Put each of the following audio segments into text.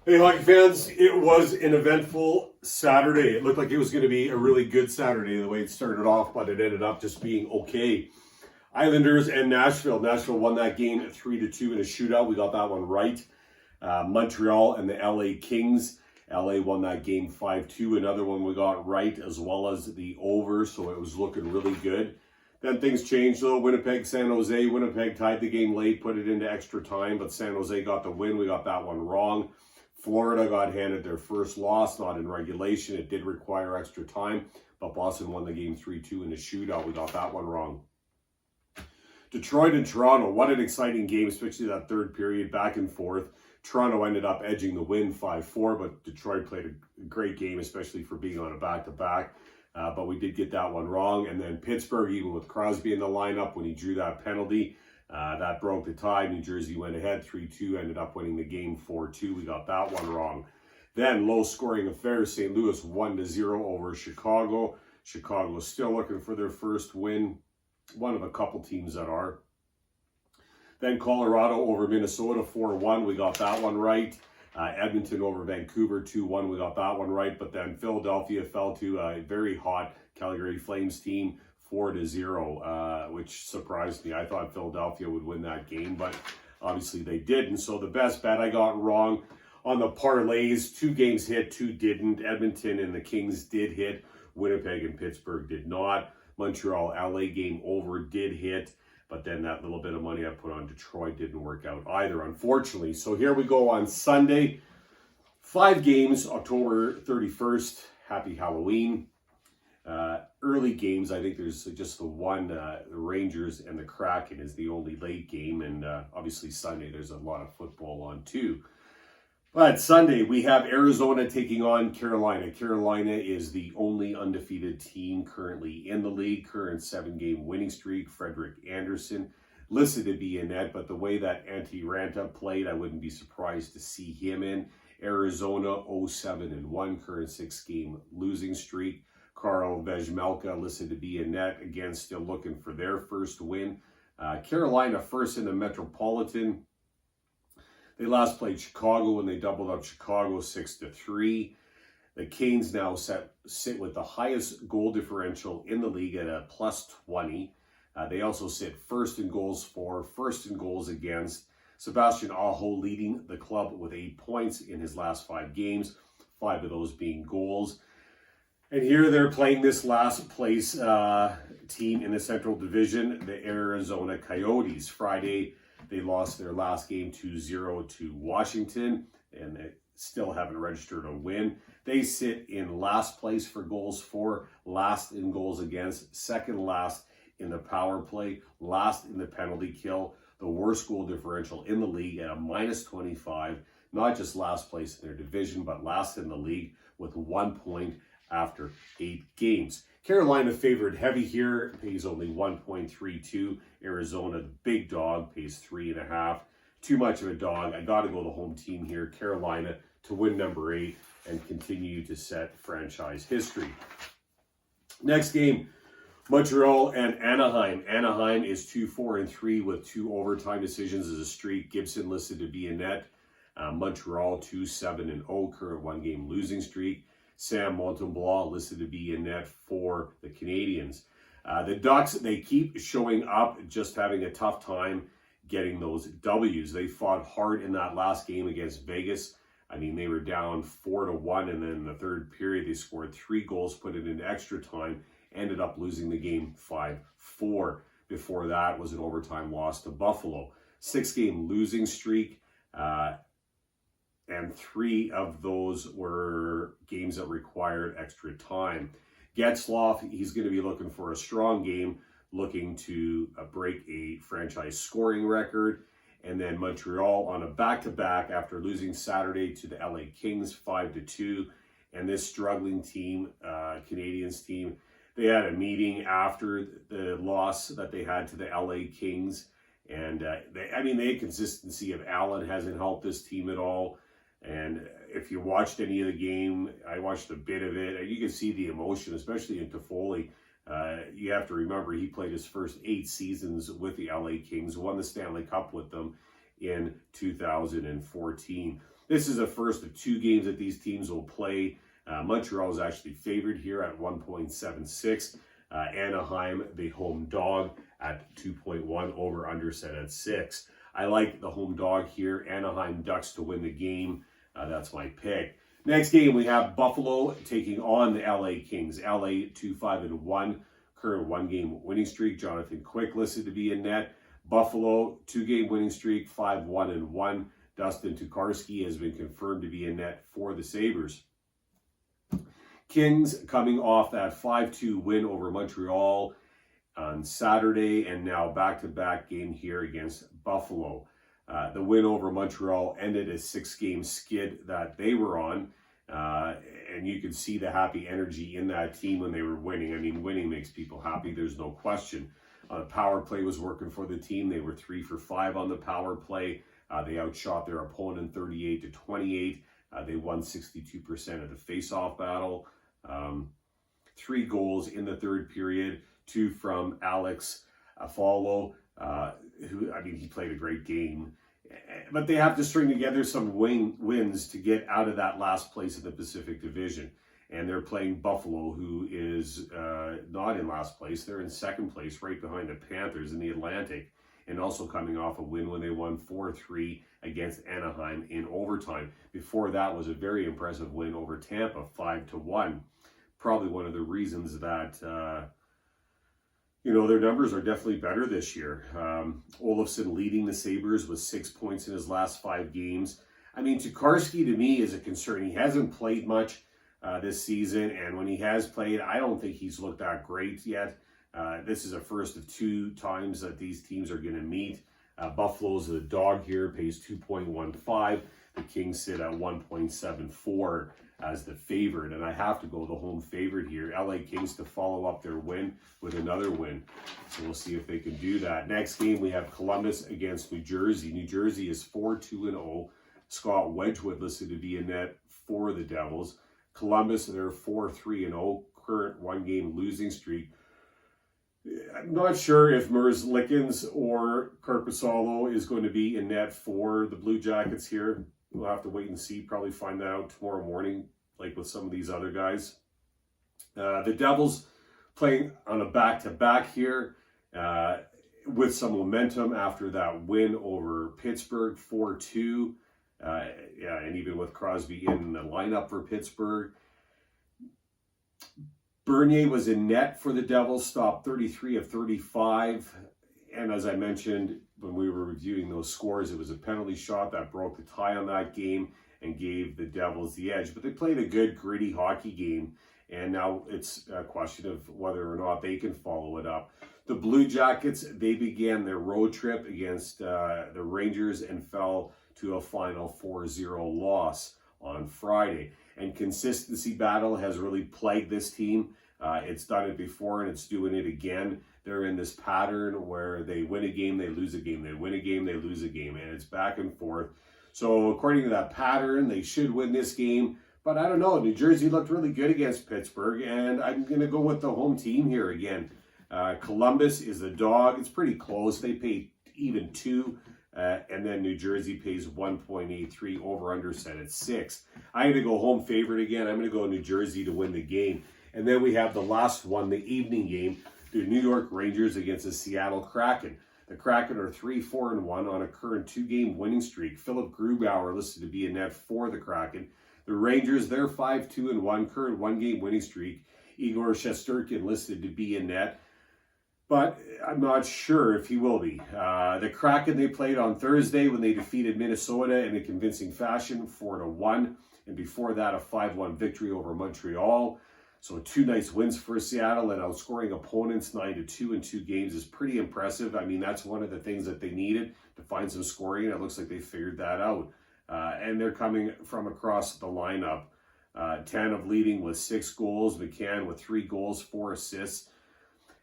Hey, hockey fans, it was an eventful Saturday. It looked like it was going to be a really good Saturday the way it started off, but it ended up just being okay. Islanders and Nashville. Nashville won that game 3-2 in a shootout. We got that one right. Montreal and the LA Kings. LA won that game 5-2. Another one we got right, as well as the over, so it was looking really good. Then things changed though. Winnipeg, San Jose. Winnipeg tied the game late, put it into extra time, but San Jose got the win. We got that one wrong. Florida got handed their first loss, not in regulation. It did require extra time, but Boston won the game 3-2 in a shootout. We got that one wrong. Detroit and Toronto, what an exciting game, especially that third period, back and forth. Toronto ended up edging the win 5-4, but Detroit played a great game, especially for being on a back-to-back. But we did get that one wrong. And then Pittsburgh, even with Crosby in the lineup, when he drew that penalty, that broke the tie. New Jersey went ahead 3-2, ended up winning the game 4-2. We got that one wrong. Then low-scoring affair, St. Louis 1-0 over Chicago. Chicago still looking for their first win. One of a couple teams that are. Then Colorado over Minnesota 4-1. We got that one right. Edmonton over Vancouver 2-1. We got that one right. But then Philadelphia fell to a very hot Calgary Flames team 4-0, which surprised me. I thought Philadelphia would win that game, but obviously they didn't. So the best bet I got wrong on the parlays, 2 games hit, 2 didn't. Edmonton and the Kings did hit. Winnipeg and Pittsburgh did not. Montreal LA game over did hit, but then that little bit of money I put on Detroit didn't work out either, unfortunately. So here we go on Sunday. 5 games, October 31st. Happy Halloween. Early games, I think there's just the one, the Rangers and the Kraken is the only late game, and obviously Sunday there's a lot of football on too. But Sunday we have Arizona taking on Carolina. Carolina is the only undefeated team currently in the league, current 7-game winning streak. Frederik Andersen listed to be in net, but the way that Antti Ranta played, I wouldn't be surprised to see him in. Arizona 0-7-1, current 6-game losing streak. Karl Vejmelka listed to be in net, again still looking for their first win. Carolina first in the Metropolitan. They last played Chicago when they doubled up Chicago 6-3. The Canes now sit with the highest goal differential in the league at a +20. They also sit first in goals for, first in goals against. Sebastian Aho leading the club with 8 points in his last 5 games, 5 of those being goals. And here they're playing this last place team in the Central Division, the Arizona Coyotes. Friday, they lost their last game 2-0 to Washington, and they still haven't registered a win. They sit in last place for goals for, last in goals against, second last in the power play, last in the penalty kill, the worst goal differential in the league at a -25. Not just last place in their division, but last in the league with 1 point after 8 games. Carolina favored heavy here, pays only 1.32. Arizona, the big dog, pays 3.5. Too much of a dog. I got to go the home team here, Carolina, to win number 8 and continue to set franchise history. Next game, Montreal and Anaheim. Anaheim is 2-4-3 with 2 overtime decisions as a streak. Gibson listed to be in net. Montreal 2-7-0, current 1-game losing streak. Sam Montembeault listed to be in net for the Canadiens. The Ducks, they keep showing up, just having a tough time getting those W's. They fought hard in that last game against Vegas. I mean, they were down 4-1, and then in the third period, they scored 3 goals, put it into extra time, ended up losing the game 5-4. Before that was an overtime loss to Buffalo. 6-game losing streak. And 3 of those were games that required extra time. Getzlaf, he's going to be looking for a strong game, looking to break a franchise scoring record. And then Montreal on a back-to-back after losing Saturday to the LA Kings 5-2. And this struggling team, Canadiens team, they had a meeting after the loss that they had to the LA Kings. And the inconsistency of Allen hasn't helped this team at all. And if you watched any of the game, I watched a bit of it, and you can see the emotion, especially in Toffoli. You have to remember he played his first 8 seasons with the LA Kings, won the Stanley Cup with them, in 2014. This is the first of 2 games that these teams will play. Montreal is actually favored here at 1.76. Anaheim, the home dog, at 2.1, over under set at 6. I like the home dog here. Anaheim Ducks to win the game. That's my pick. Next game, we have Buffalo taking on the LA Kings. LA 2-5-1, current 1-game winning streak. Jonathan Quick listed to be in net. Buffalo 2-game winning streak, 5-1-1. Dustin Tokarski has been confirmed to be in net for the Sabres. Kings coming off that 5-2 win over Montreal on Saturday, and now back-to-back game here against Buffalo. The win over Montreal ended a 6-game skid that they were on, and you could see the happy energy in that team when they were winning. I mean, winning makes people happy, there's no question. Power play was working for the team. They were 3 for 5 on the power play. They outshot their opponent 38-28. They won 62% of the face-off battle. 3 goals in the third period, 2 from Alex Afalo, who, I mean, he played a great game. But they have to string together some wins to get out of that last place in the Pacific Division. And they're playing Buffalo, who is not in last place. They're in second place, right behind the Panthers in the Atlantic, and also coming off a win when they won 4-3 against Anaheim in overtime. Before that was a very impressive win over Tampa, 5-1. Probably one of the reasons that, their numbers are definitely better this year. Olofsson leading the Sabres with 6 points in his last 5 games. I mean, Tokarski to me is a concern. He hasn't played much this season, and when he has played, I don't think he's looked that great yet. This is a first of 2 times that these teams are going to meet. Buffalo's the dog here, pays 2.15. The Kings sit at 1.74 as the favorite, and I have to go the home favorite here. LA Kings to follow up their win with another win. So we'll see if they can do that. Next game, we have Columbus against New Jersey. New Jersey is 4-2-0. Scott Wedgwood listed to be in net for the Devils. Columbus, they're 4-3-0, current 1-game losing streak. I'm not sure if Merzlikins or Korpisalo is going to be in net for the Blue Jackets here. We'll have to wait and see, probably find that out tomorrow morning, like with some of these other guys. The Devils playing on a back-to-back here with some momentum after that win over Pittsburgh, 4-2. And even with Crosby in the lineup for Pittsburgh. Bernier was in net for the Devils, stopped 33 of 35. And as I mentioned, when we were reviewing those scores, it was a penalty shot that broke the tie on that game and gave the Devils the edge. But they played a good, gritty hockey game, and now it's a question of whether or not they can follow it up. The Blue Jackets, they began their road trip against the Rangers and fell to a final 4-0 loss on Friday. And consistency battle has really plagued this team. It's done it before, and it's doing it again. They're in this pattern where they win a game, they lose a game, they win a game, they lose a game, and it's back and forth. So according to that pattern, they should win this game. But I don't know, New Jersey looked really good against Pittsburgh, and I'm going to go with the home team here again. Columbus is the dog. It's pretty close. They pay even 2, and then New Jersey pays 1.83, over-under set at 6. I'm going to go home favorite again. I'm going to go New Jersey to win the game. And then we have the last one, the evening game, the New York Rangers against the Seattle Kraken. The Kraken are 3-4-1 on a current 2-game winning streak. Philip Grubauer listed to be in net for the Kraken. The Rangers, they're 5-2-1, current 1-game winning streak. Igor Shesterkin listed to be in net, but I'm not sure if he will be. The Kraken, they played on Thursday when they defeated Minnesota in a convincing fashion, 4-1, and before that, a 5-1 victory over Montreal. So 2 nice wins for Seattle, and outscoring opponents 9-2 in 2 games is pretty impressive. I mean, that's one of the things that they needed to find some scoring, and it looks like they figured that out. And they're coming from across the lineup. Tanev leading with 6 goals, McCann with 3 goals, 4 assists.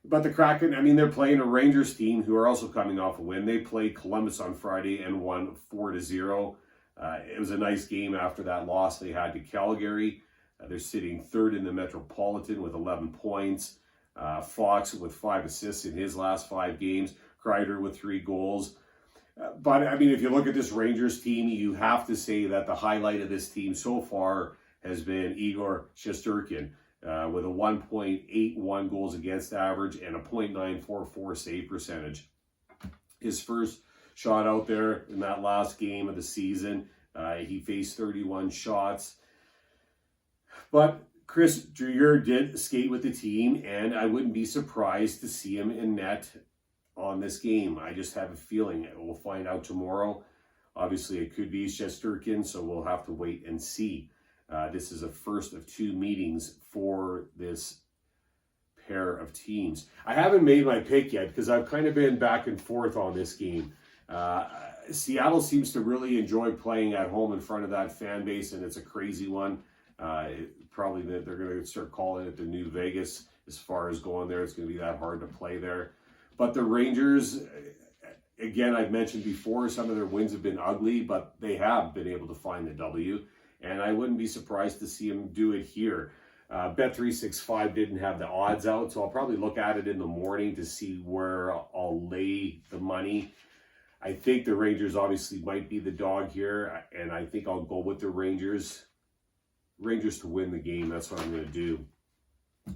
But the Kraken, I mean, they're playing a Rangers team who are also coming off a win. They played Columbus on Friday and won 4-0. It was a nice game after that loss they had to Calgary. They're sitting 3rd in the Metropolitan with 11 points. Fox with 5 assists in his last 5 games. Kreider with 3 goals. But, I mean, if you look at this Rangers team, you have to say that the highlight of this team so far has been Igor Shesterkin with a 1.81 goals against average and a .944 save percentage. His first shot out there in that last game of the season, he faced 31 shots. But Chris Driedger did skate with the team, and I wouldn't be surprised to see him in net on this game. I just have a feeling. We'll find out tomorrow. Obviously, it could be Shesterkin, so we'll have to wait and see. This is a first of 2 meetings for this pair of teams. I haven't made my pick yet because I've kind of been back and forth on this game. Seattle seems to really enjoy playing at home in front of that fan base, and it's a crazy one. Probably that they're going to start calling it the new Vegas as far as going there. It's going to be that hard to play there. But the Rangers, again, I've mentioned before, some of their wins have been ugly, but they have been able to find the W. And I wouldn't be surprised to see them do it here. Bet365 didn't have the odds out, so I'll probably look at it in the morning to see where I'll lay the money. I think the Rangers obviously might be the dog here, and I think I'll go with the Rangers. Rangers to win the game, that's what I'm going to do.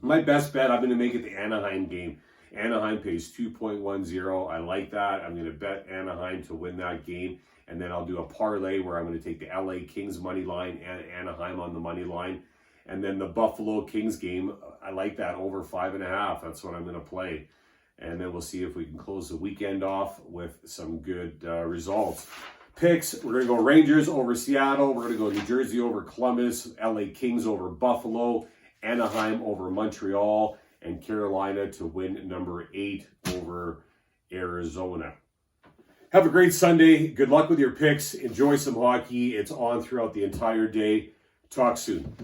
My best bet, I'm going to make it the Anaheim game. Anaheim pays 2.10. I like that. I'm going to bet Anaheim to win that game. And then I'll do a parlay where I'm going to take the LA Kings money line and Anaheim on the money line. And then the Buffalo Kings game, I like that over 5.5. That's what I'm going to play. And then we'll see if we can close the weekend off with some good results. Picks, we're going to go Rangers over Seattle. We're going to go New Jersey over Columbus, LA Kings over Buffalo, Anaheim over Montreal, and Carolina to win number 8 over Arizona. Have a great Sunday. Good luck with your picks. Enjoy some hockey. It's on throughout the entire day. Talk soon.